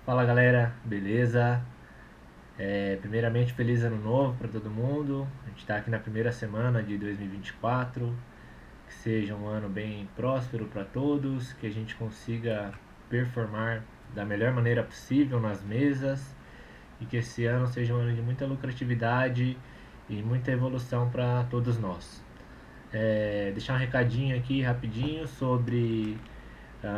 Fala galera, beleza? Primeiramente, feliz ano novo para todo mundo. A gente está aqui na primeira semana de 2024. Que seja um ano bem próspero para todos, que a gente consiga performar da melhor maneira possível nas mesas e que esse ano seja um ano de muita lucratividade e muita evolução para todos nós. Deixar um recadinho aqui rapidinho sobre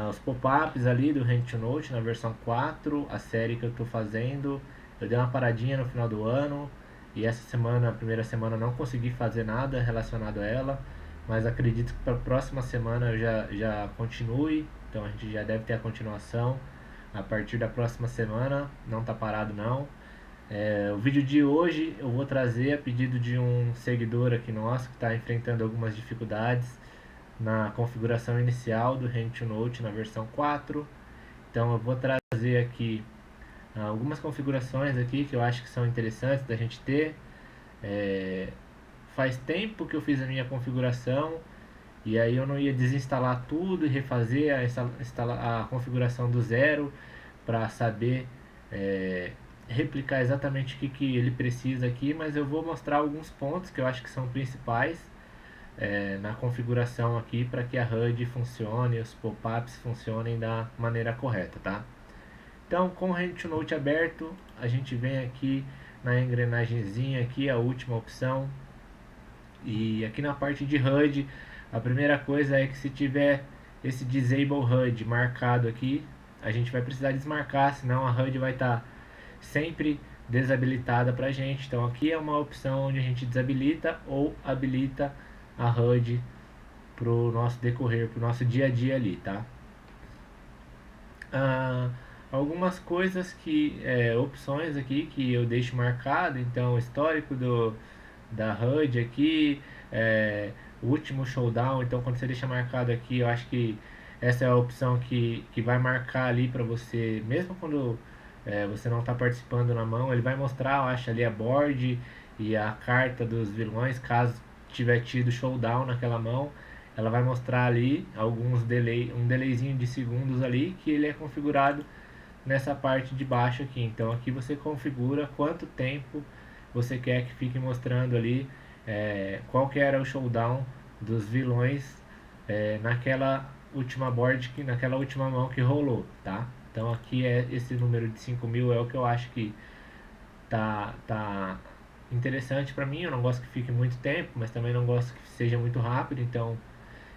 os pop-ups ali do Hand to Note na versão 4, a série que eu estou fazendo. Eu dei uma paradinha no final do ano e essa semana, a primeira semana, não consegui fazer nada relacionado a ela, mas acredito que para a próxima semana eu já continue, então a gente já deve ter a continuação a partir da próxima semana, não está parado não. O vídeo de hoje eu vou trazer a pedido de um seguidor aqui nosso que está enfrentando algumas dificuldades na configuração inicial do Hand to Note na versão 4. Então eu vou trazer aqui algumas configurações aqui que eu acho que são interessantes da gente ter. É, Faz tempo que eu fiz a minha configuração e aí eu não ia desinstalar tudo e refazer a configuração do zero para saber é, replicar exatamente o que ele precisa aqui, mas eu vou mostrar alguns pontos que eu acho que são principais na configuração aqui para que a HUD funcione, os pop-ups funcionem da maneira correta, tá? Então, com o Hand to Note aberto, a gente vem aqui na engrenagemzinha aqui, a última opção, e aqui na parte de HUD, a primeira coisa é que se tiver esse Disable HUD marcado aqui, a gente vai precisar desmarcar, senão a HUD vai estar sempre desabilitada para a gente. Então aqui é uma opção onde a gente desabilita ou habilita a HUD para o nosso decorrer, para o nosso dia a dia ali, tá? Ah, Algumas coisas opções aqui que eu deixo marcado, então histórico da HUD aqui, o último showdown, então quando você deixa marcado aqui, eu acho que essa é a opção que vai marcar ali para você, mesmo quando você não está participando na mão, ele vai mostrar, eu acho, ali a board e a carta dos vilões, caso tiver tido showdown naquela mão, ela vai mostrar ali um delayzinho de segundos ali que ele é configurado nessa parte de baixo aqui. Então aqui você configura quanto tempo você quer que fique mostrando ali qual que era o showdown dos vilões naquela última board, naquela última mão que rolou, tá? Então aqui esse número de 5.000 é o que eu acho que tá interessante para mim. Eu não gosto que fique muito tempo, mas também não gosto que seja muito rápido, então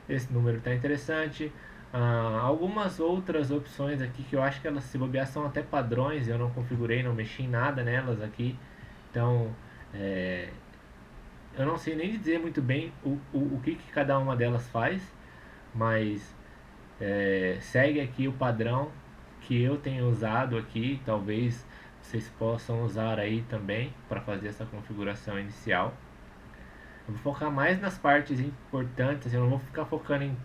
esse número está interessante. Algumas outras opções aqui que eu acho que elas, se bobear, são até padrões. Eu não configurei, não mexi em nada nelas aqui. Então, é, eu não sei nem dizer muito bem o que cada uma delas faz, mas segue aqui o padrão que eu tenho usado aqui. Talvez vocês possam usar aí também para fazer essa configuração inicial. Eu vou focar mais nas partes importantes, eu não vou ficar focando em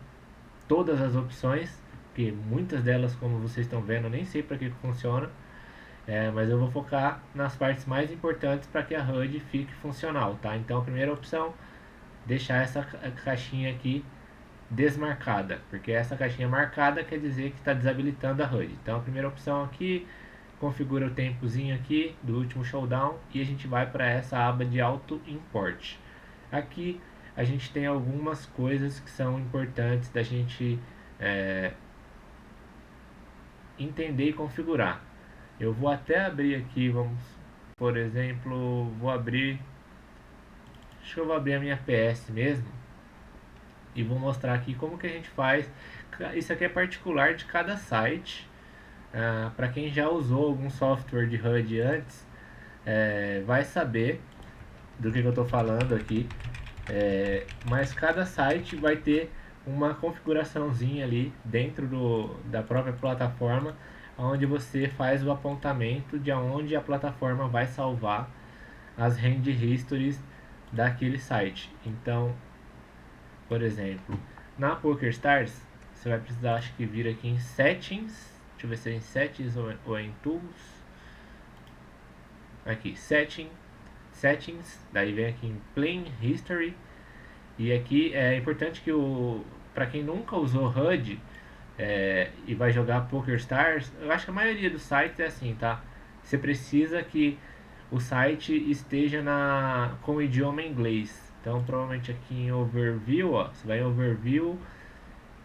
todas as opções, porque muitas delas, como vocês estão vendo, eu nem sei para que funciona, mas eu vou focar nas partes mais importantes para que a HUD fique funcional, tá? Então a primeira opção, deixar essa caixinha aqui desmarcada, porque essa caixinha marcada quer dizer que está desabilitando a HUD. Então a primeira opção aqui, configura o tempozinho aqui do último showdown e a gente vai para essa aba de auto import. Aqui a gente tem algumas coisas que são importantes da gente é, entender e configurar. Eu vou até abrir aqui, vamos, por exemplo, acho que eu vou abrir a minha PS mesmo e vou mostrar aqui como que a gente faz. Isso aqui é particular de cada site. Para quem já usou algum software de HUD antes, vai saber do que eu estou falando aqui. Mas cada site vai ter uma configuraçãozinha ali dentro da própria plataforma, onde você faz o apontamento de onde a plataforma vai salvar as hand histories daquele site. Então, por exemplo, na PokerStars, você vai precisar, acho que vir aqui em Settings, deixa eu ver se é em Settings ou em Tools. Aqui, Settings, daí vem aqui em Plain History. E aqui é importante que para quem nunca usou HUD, e vai jogar PokerStars, eu acho que a maioria dos sites é assim, tá? Você precisa que o site esteja com o idioma inglês. Então, provavelmente aqui em Overview, ó, você vai em Overview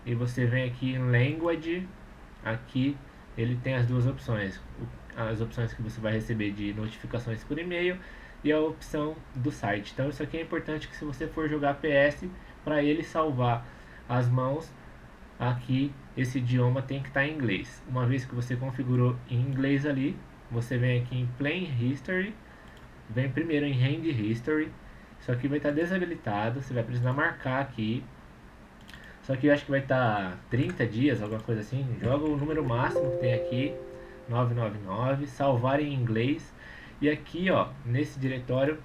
e você vem aqui em Language. Aqui ele tem as duas opções, as opções que você vai receber de notificações por e-mail e a opção do site. Então, isso aqui é importante que se você for jogar PS, para ele salvar as mãos, aqui esse idioma tem que estar em inglês. Uma vez que você configurou em inglês ali, você vem aqui em Play History, vem primeiro em Hand History. Isso aqui vai estar desabilitado, você vai precisar marcar aqui. Só que eu acho que vai estar 30 dias, alguma coisa assim. Joga o número máximo que tem aqui, 999, salvar em inglês. E aqui, ó, nesse diretório,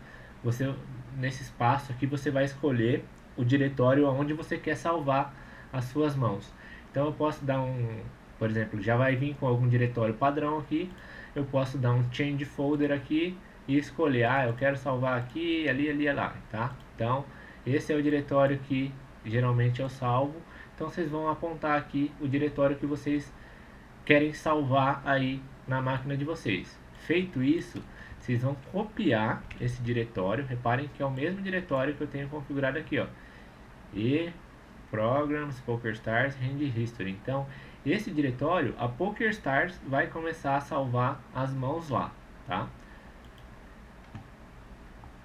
nesse espaço aqui, você vai escolher o diretório onde você quer salvar as suas mãos. Então eu posso dar por exemplo, já vai vir com algum diretório padrão aqui. Eu posso dar um change folder aqui e escolher, eu quero salvar aqui, ali, ali, lá, tá? Então, esse é o diretório que geralmente eu salvo. Então vocês vão apontar aqui o diretório que vocês querem salvar aí na máquina de vocês. Feito isso, vocês vão copiar esse diretório. Reparem que é o mesmo diretório que eu tenho configurado aqui, ó. E Programs, PokerStars, Hand History. Então, esse diretório, a PokerStars vai começar a salvar as mãos lá, tá?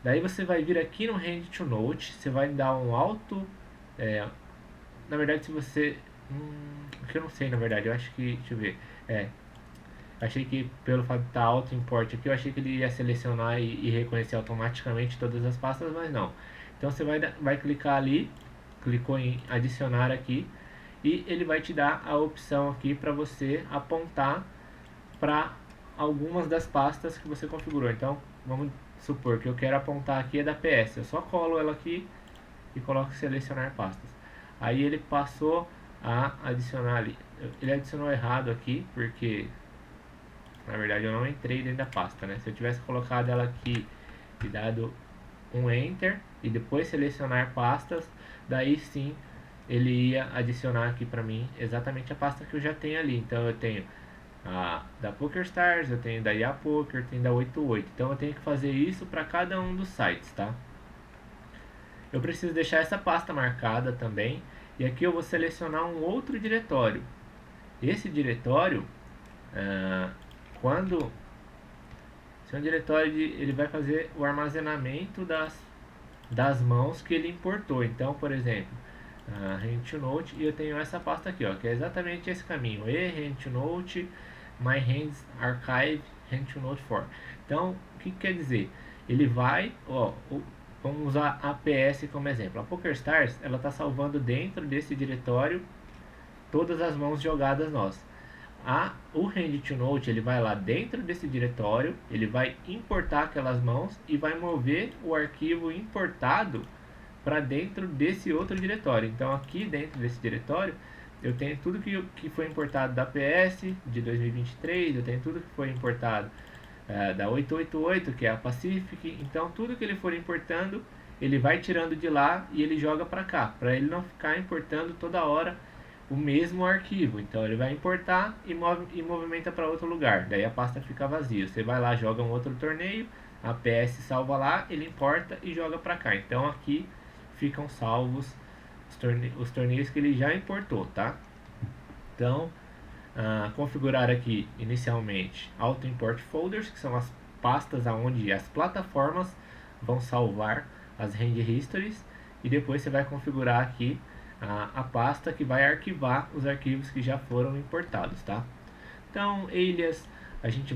Daí você vai vir aqui no Hand to Note, você vai dar um alto. Na verdade, se você. Que eu não sei, na verdade, eu acho que. Deixa eu ver. Achei que pelo fato de estar auto import aqui, eu achei que ele ia selecionar e reconhecer automaticamente todas as pastas, mas não. Então você vai clicar ali, clicou em adicionar aqui, e ele vai te dar a opção aqui para você apontar para algumas das pastas que você configurou. Então vamos supor que eu quero apontar aqui é da PS, eu só colo ela aqui e coloco selecionar pastas. Aí ele passou a adicionar ali. Ele adicionou errado aqui, porque na verdade eu não entrei dentro da pasta, né? Se eu tivesse colocado ela aqui e dado um Enter e depois selecionar pastas, daí sim ele ia adicionar aqui para mim exatamente a pasta que eu já tenho ali. Então eu tenho a da PokerStars, eu tenho da YaPoker, tenho da 88. Então eu tenho que fazer isso para cada um dos sites, tá? Eu preciso deixar essa pasta marcada também. E aqui eu vou selecionar um outro diretório. Esse diretório, quando esse é um diretório ele vai fazer o armazenamento das mãos que ele importou. Então, por exemplo, Hand to Note, e eu tenho essa pasta aqui, ó, que é exatamente esse caminho. Hand to Note, My Hands Archive, Hand to Note 4. Então, o que quer dizer? Ele vai, vamos usar a PS como exemplo. A PokerStars, ela está salvando dentro desse diretório todas as mãos jogadas nossas. O Hand to Note, ele vai lá dentro desse diretório, ele vai importar aquelas mãos e vai mover o arquivo importado para dentro desse outro diretório. Então aqui dentro desse diretório eu tenho tudo que foi importado da PS de 2023, eu tenho tudo que foi importado da 888, que é a Pacific. Então tudo que ele for importando, ele vai tirando de lá e ele joga para cá, para ele não ficar importando toda hora o mesmo arquivo. Então ele vai importar e movimenta para outro lugar. Daí a pasta fica vazia. Você vai lá, joga um outro torneio, a PS salva lá, ele importa e joga para cá. Então aqui ficam salvos os torneios que ele já importou, tá? Então, configurar aqui inicialmente Auto Import Folders, que são as pastas aonde as plataformas vão salvar as Hand Histories, e depois você vai configurar aqui a pasta que vai arquivar os arquivos que já foram importados, tá? Então, alias, a gente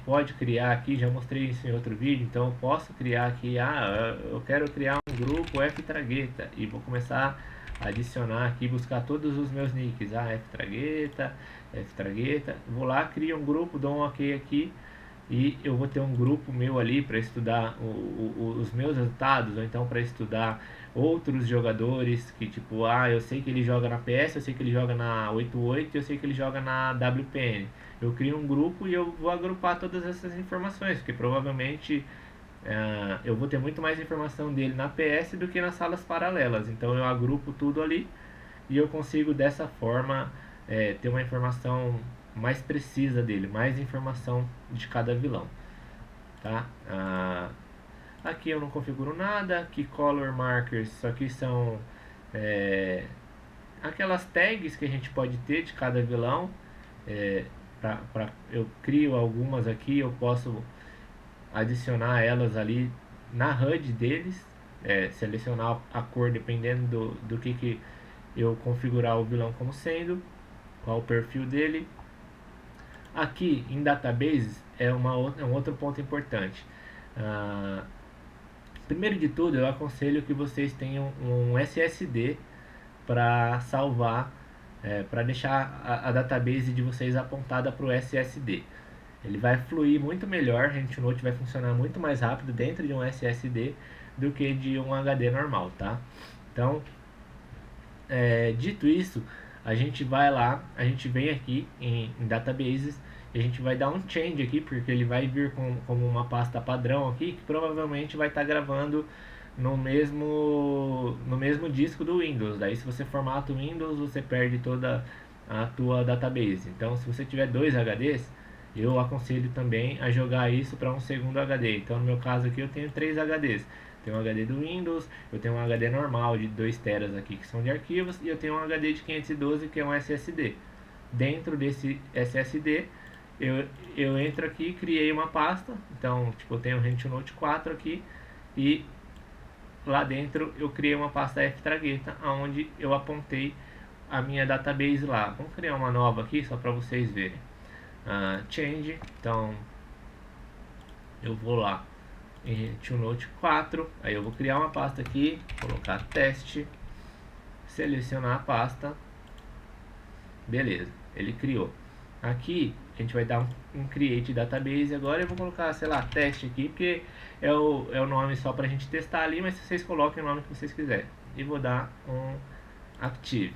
pode criar aqui, já mostrei isso em outro vídeo, então eu posso criar aqui, eu quero criar um grupo F-Tragueta e vou começar a adicionar aqui, buscar todos os meus nicks, F-Tragueta, vou lá, crio um grupo, dou um OK aqui, e eu vou ter um grupo meu ali para estudar os meus resultados, ou então para estudar outros jogadores que tipo, eu sei que ele joga na PS, eu sei que ele joga na 88 e eu sei que ele joga na WPN. Eu crio um grupo e eu vou agrupar todas essas informações, porque provavelmente eu vou ter muito mais informação dele na PS do que nas salas paralelas. Então eu agrupo tudo ali e eu consigo dessa forma ter uma informação mais precisa dele, mais informação de cada vilão, tá? Aqui eu não configuro nada, aqui color markers, isso aqui são é, aquelas tags que a gente pode ter de cada vilão. É, eu crio algumas aqui, eu posso adicionar elas ali na HUD deles, selecionar a cor dependendo do que eu configurar o vilão como sendo, qual o perfil dele. Aqui em databases é um outro ponto importante. Ah, Primeiro de tudo, eu aconselho que vocês tenham um SSD para salvar, para deixar a database de vocês apontada para o SSD. Ele vai fluir muito melhor, a Note vai funcionar muito mais rápido dentro de um SSD do que de um HD normal, tá? Então, dito isso, a gente vai lá, a gente vem aqui em Databases e a gente vai dar um change aqui, porque ele vai vir como uma pasta padrão aqui, que provavelmente vai estar gravando no mesmo disco do Windows. Daí, se você formata o Windows, você perde toda a tua database. Então, se você tiver dois HDs, eu aconselho também a jogar isso para um segundo HD. Então, no meu caso aqui, eu tenho 3 HDs. Tenho um HD do Windows, eu tenho um HD normal de 2 teras aqui que são de arquivos, e eu tenho um HD de 512 que é um SSD. Dentro desse SSD, eu entro aqui, criei uma pasta. Então, tipo, eu tenho o RentNote 4 aqui, e lá dentro eu criei uma pasta ftragueta, onde eu apontei a minha database lá. Vamos criar uma nova aqui só para vocês verem. Change, então eu vou lá em RentNote 4, aí eu vou criar uma pasta aqui, colocar teste, selecionar a pasta, beleza, ele criou. Aqui a gente vai dar um create database. Agora eu vou colocar, sei lá, teste aqui, porque é o nome só pra gente testar ali, mas vocês coloquem o nome que vocês quiserem. E vou dar um active.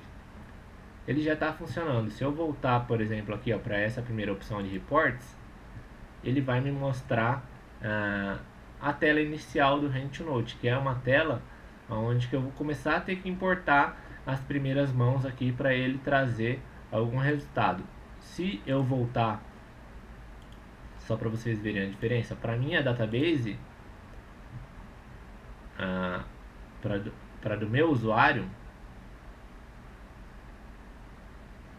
Ele já está funcionando. Se eu voltar, por exemplo, aqui para essa primeira opção de reports, ele vai me mostrar a tela inicial do RentNote, que é uma tela onde que eu vou começar a ter que importar as primeiras mãos aqui para ele trazer algum resultado. Se eu voltar, só para vocês verem a diferença, para minha database, para do meu usuário,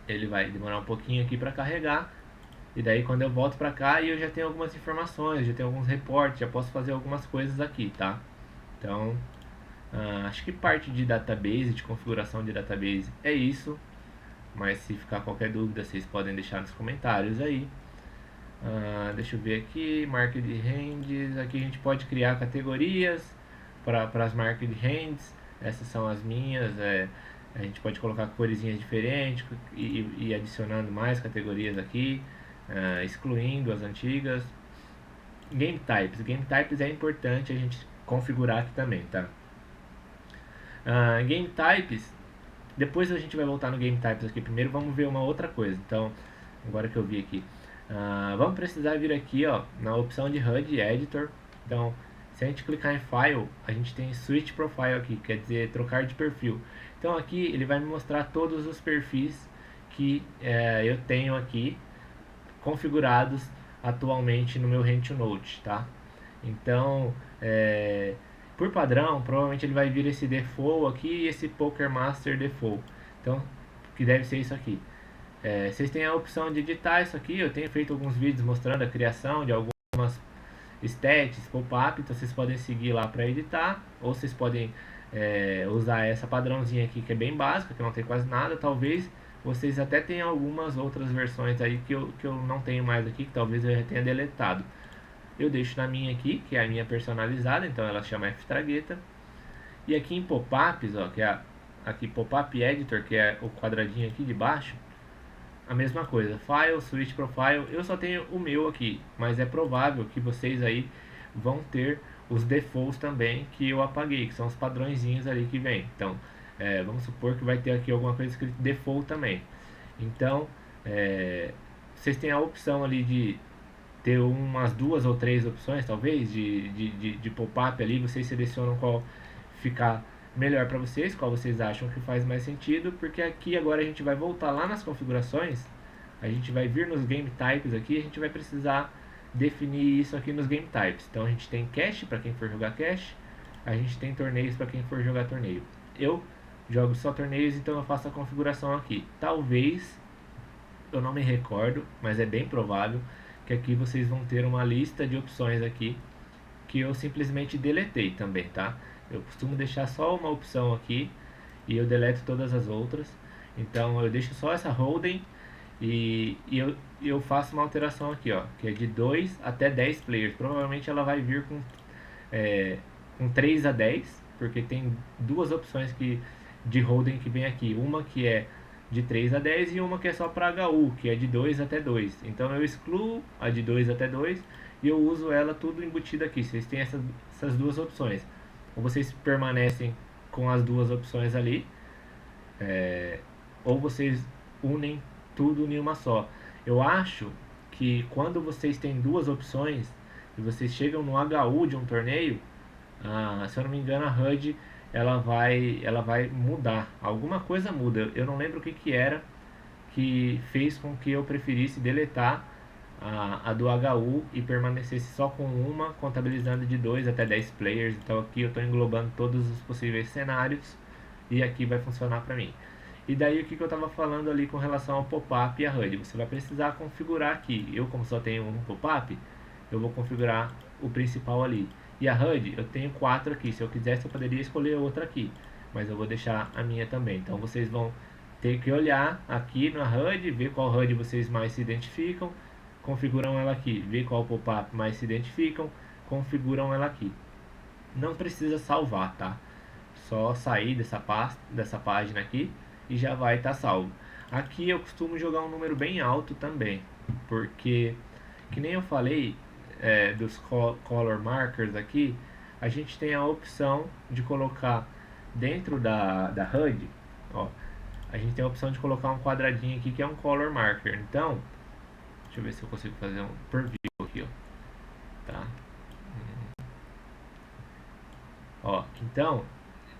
ele vai demorar um pouquinho aqui para carregar. E daí quando eu volto para cá, eu já tenho algumas informações, já tenho alguns reportes, já posso fazer algumas coisas aqui, tá? Então, acho que parte de database, de configuração de database é isso. Mas se ficar qualquer dúvida, vocês podem deixar nos comentários aí. Deixa eu ver aqui, market ranges. Aqui a gente pode criar categorias para as market ranges. Essas são as minhas. A gente pode colocar coresinhas diferentes e adicionando mais categorias aqui, excluindo as antigas. Game types. Game types é importante a gente configurar aqui também, tá? Game types. Depois a gente vai voltar no Game Types aqui. Primeiro vamos ver uma outra coisa. Então, agora que eu vi aqui, vamos precisar vir aqui, ó, na opção de HUD Editor. Então, se a gente clicar em File, a gente tem Switch Profile aqui, quer dizer, trocar de perfil. Então aqui ele vai me mostrar todos os perfis que eu tenho aqui configurados atualmente no meu RentNote, tá? Então, por padrão, provavelmente ele vai vir esse default aqui e esse Poker Master default. Então, que deve ser isso aqui. Vocês têm a opção de editar isso aqui. Eu tenho feito alguns vídeos mostrando a criação de algumas stats, pop-up. Então, vocês podem seguir lá para editar. Ou vocês podem usar essa padrãozinha aqui que é bem básica, que não tem quase nada. Talvez vocês até tenham algumas outras versões aí que eu não tenho mais aqui, que talvez eu já tenha deletado. Eu deixo na minha aqui, que é a minha personalizada, então ela chama ftragueta. E aqui em pop-ups, ó, que é aqui pop-up editor, que é o quadradinho aqui de baixo, a mesma coisa, file, switch profile. Eu só tenho o meu aqui, mas é provável que vocês aí vão ter os defaults também que eu apaguei, que são os padrõezinhos ali que vem. Então, vamos supor que vai ter aqui alguma coisa escrito default também. Então, vocês têm a opção ali de ter umas 2 ou 3 opções, talvez, de pop-up ali. Vocês selecionam qual ficar melhor para vocês, qual vocês acham que faz mais sentido, porque aqui agora a gente vai voltar lá nas configurações, a gente vai vir nos Game Types aqui, a gente vai precisar definir isso aqui nos Game Types. Então a gente tem cache para quem for jogar cache, a gente tem torneios para quem for jogar torneio. Eu jogo só torneios, então eu faço a configuração aqui. Talvez, eu não me recordo, mas é bem provável que aqui vocês vão ter uma lista de opções aqui que eu simplesmente deletei também, tá? Eu costumo deixar só uma opção aqui e eu deleto todas as outras. Então eu deixo só essa holding e eu faço uma alteração aqui, ó, que é de 2 até 10 players. Provavelmente ela vai vir com 3 a 10, porque tem duas opções de holding que vem aqui. Uma que é de 3 a 10 e uma que é só para HU, que é de 2 até 2. Então eu excluo a de 2 até 2 e eu uso ela tudo embutida aqui. Vocês têm essas duas opções. Ou vocês permanecem com as duas opções ali, ou vocês unem tudo em uma só. Eu acho que quando vocês têm duas opções e vocês chegam no HU de um torneio, se eu não me engano, a HUD ela vai mudar. Alguma coisa muda. Eu não lembro o que, que era que fez com que eu preferisse deletar a do HU e permanecesse só com uma, contabilizando de 2 até 10 players. Então aqui eu estou englobando todos os possíveis cenários e aqui vai funcionar para mim. E daí o que eu estava falando ali com relação ao pop-up e a HUD? Você vai precisar configurar aqui. Eu, como só tenho um pop-up, eu vou configurar o principal ali. E a HUD, eu tenho 4 aqui. Se eu quisesse, eu poderia escolher outra aqui. Mas eu vou deixar a minha também. Então vocês vão ter que olhar aqui na HUD, ver qual HUD vocês mais se identificam, configuram ela aqui, ver qual pop-up mais se identificam, configuram ela aqui. Não precisa salvar, tá? Só sair dessa página aqui e já vai estar salvo. Aqui eu costumo jogar um número bem alto também, porque, que nem eu falei, dos color markers aqui, a gente tem a opção de colocar dentro da HUD, ó, a gente tem a opção de colocar um quadradinho aqui que é um color marker. Então, deixa eu ver se eu consigo fazer um preview aqui, ó. Tá? Ó, então,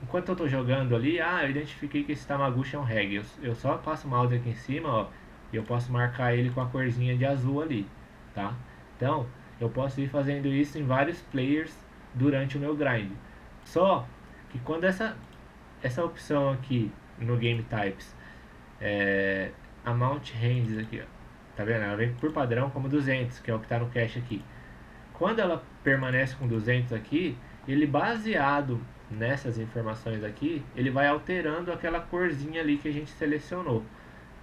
enquanto eu tô jogando ali, eu identifiquei que esse Tamaguchi é um reg. Eu só passo o mouse aqui em cima, ó, e eu posso marcar ele com a corzinha de azul ali, tá? Então, eu posso ir fazendo isso em vários players durante o meu grind. Só que quando essa opção aqui no Game Types, Amount Ranges aqui, ó, tá vendo? Ela vem por padrão como 200, que é o que está no cache aqui. Quando ela permanece com 200 aqui, ele baseado nessas informações aqui, ele vai alterando aquela corzinha ali que a gente selecionou.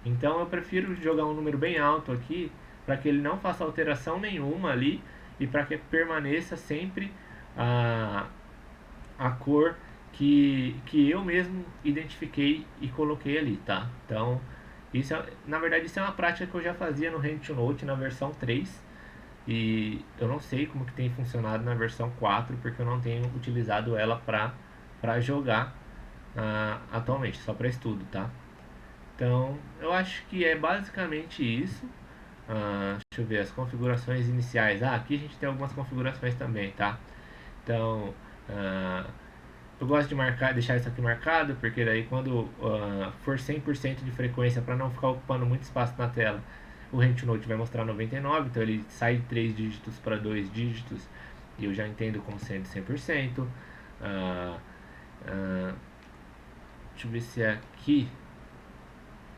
Então eu prefiro jogar um número bem alto aqui, para que ele não faça alteração nenhuma ali e para que permaneça sempre a cor que eu mesmo identifiquei e coloquei ali, tá? Então, na verdade, isso é uma prática que eu já fazia no Hand to Note na versão 3 e eu não sei como que tem funcionado na versão 4 porque eu não tenho utilizado ela para jogar atualmente, só para estudo, tá? Então, eu acho que é basicamente isso. Deixa eu ver as configurações iniciais. Aqui a gente tem algumas configurações também, tá? Então, eu gosto de deixar isso aqui marcado, porque daí quando for 100% de frequência, para não ficar ocupando muito espaço na tela, o Hand to Note vai mostrar 99, então ele sai de 3 dígitos para 2 dígitos, e eu já entendo como sendo 100%. Deixa eu ver se é aqui.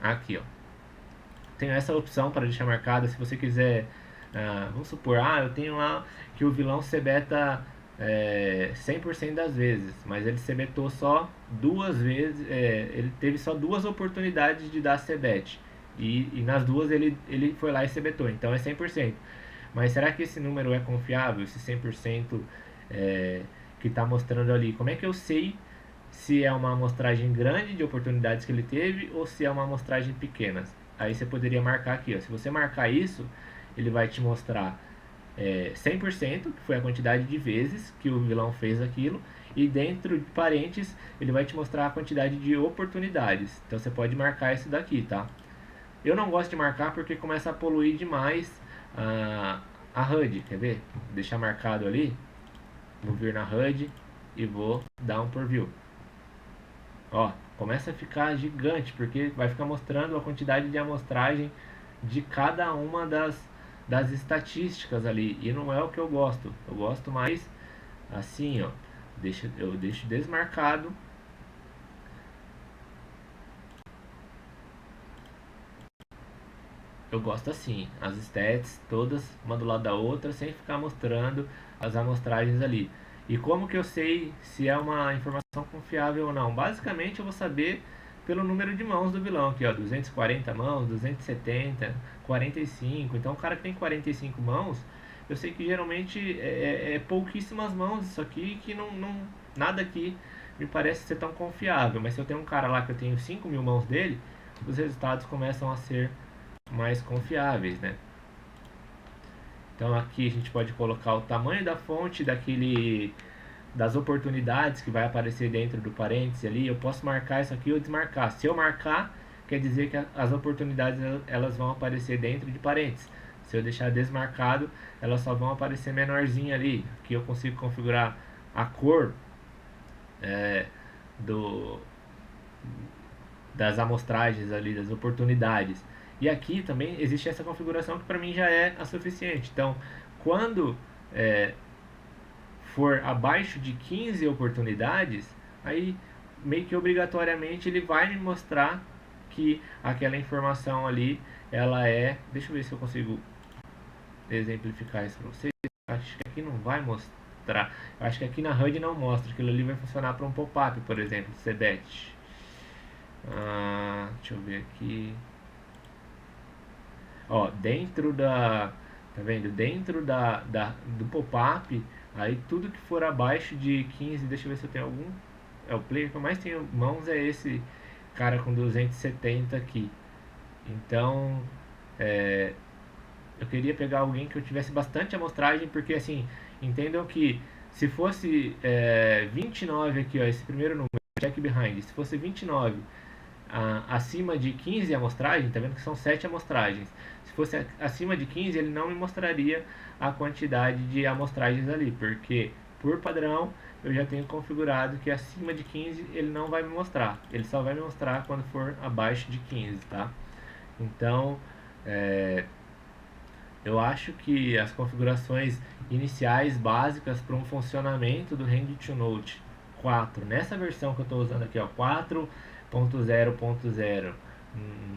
Aqui, ó. Tenho essa opção para deixar marcada, se você quiser, vamos supor, eu tenho lá que o vilão se beta 100% das vezes, mas ele se betou só 2 vezes, ele teve só 2 oportunidades de dar CBET, e nas duas ele foi lá e se betou, então é 100%. Mas será que esse número é confiável, esse 100% que está mostrando ali? Como é que eu sei se é uma amostragem grande de oportunidades que ele teve ou se é uma amostragem pequena? Aí você poderia marcar aqui, ó. Se você marcar isso, ele vai te mostrar 100%, que foi a quantidade de vezes que o vilão fez aquilo, e dentro de parênteses ele vai te mostrar a quantidade de oportunidades. Então você pode marcar isso daqui, tá? Eu não gosto de marcar porque começa a poluir demais a HUD, quer ver? Vou deixar marcado ali, vou vir na HUD e vou dar um preview. Ó, começa a ficar gigante, porque vai ficar mostrando a quantidade de amostragem de cada uma das estatísticas ali. E não é o que eu gosto. Eu gosto mais assim, ó. Eu deixo desmarcado. Eu gosto assim, as stats todas uma do lado da outra, sem ficar mostrando as amostragens ali. E como que eu sei se é uma informação confiável ou não? Basicamente eu vou saber pelo número de mãos do vilão aqui, ó, 240 mãos, 270, 45. Então o cara que tem 45 mãos, eu sei que geralmente é pouquíssimas mãos isso aqui, que nada aqui me parece ser tão confiável. Mas se eu tenho um cara lá que eu tenho 5.000 mãos dele, os resultados começam a ser mais confiáveis, né? Então aqui a gente pode colocar o tamanho da fonte das oportunidades que vai aparecer dentro do parêntese ali. Eu posso marcar isso aqui ou desmarcar. Se eu marcar, quer dizer que as oportunidades elas vão aparecer dentro de parênteses. Se eu deixar desmarcado, elas só vão aparecer menorzinha ali. Aqui eu consigo configurar a cor é, do, das amostragens ali, das oportunidades. E aqui também existe essa configuração que para mim já é a suficiente. Então, quando é, for abaixo de 15 oportunidades, aí meio que obrigatoriamente ele vai me mostrar que aquela informação ali, ela é... Deixa eu ver se eu consigo exemplificar isso para vocês. Acho que aqui não vai mostrar. Eu acho que aqui na HUD não mostra. Aquilo ali vai funcionar para um pop-up, por exemplo, CBET. Deixa eu ver aqui. Ó, dentro da... Tá vendo? Dentro do pop-up, aí tudo que for abaixo de 15, deixa eu ver se eu tenho algum... É, o player que eu mais tenho mãos é esse cara com 270 aqui. Então, eu queria pegar alguém que eu tivesse bastante amostragem, porque assim, entendam que se fosse 29 aqui, ó, esse primeiro número, check behind, se fosse 29 acima de 15 amostragens, tá vendo que são 7 amostragens. Se fosse acima de 15, ele não me mostraria a quantidade de amostragens ali, porque por padrão eu já tenho configurado que acima de 15 ele não vai me mostrar. Ele só vai me mostrar quando for abaixo de 15, tá? Então, eu acho que as configurações iniciais básicas para um funcionamento do Hand to Note 4, nessa versão que eu estou usando aqui, ó, 4.0.0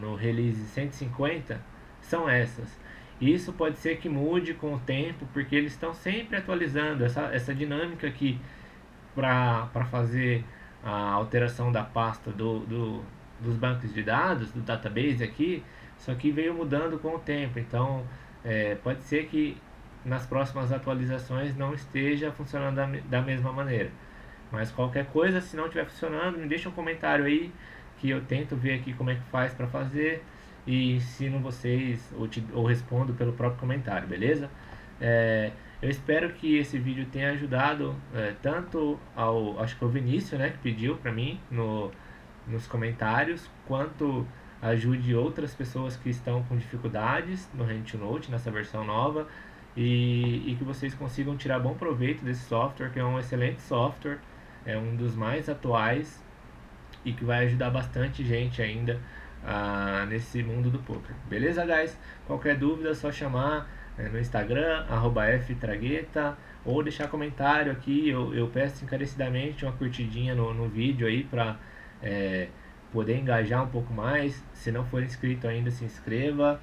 no release 150, são essas. Isso pode ser que mude com o tempo, porque eles estão sempre atualizando essa dinâmica aqui para fazer a alteração da pasta dos bancos de dados, do database aqui, isso aqui veio mudando com o tempo. Então, pode ser que nas próximas atualizações não esteja funcionando da mesma maneira. Mas qualquer coisa, se não estiver funcionando, me deixa um comentário aí que eu tento ver aqui como é que faz para fazer e ensino vocês ou respondo pelo próprio comentário, beleza? Eu espero que esse vídeo tenha ajudado tanto acho que foi o Vinícius, né, que pediu para mim nos comentários, quanto ajude outras pessoas que estão com dificuldades no HandToNote, nessa versão nova, e que vocês consigam tirar bom proveito desse software, que é um excelente software, é um dos mais atuais e que vai ajudar bastante gente ainda nesse mundo do poker. Beleza, guys? Qualquer dúvida é só chamar no Instagram, @ftragueta, ou deixar comentário aqui. Eu peço encarecidamente uma curtidinha no vídeo aí para poder engajar um pouco mais. Se não for inscrito ainda, se inscreva.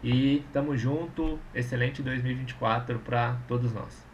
E tamo junto. Excelente 2024 para todos nós.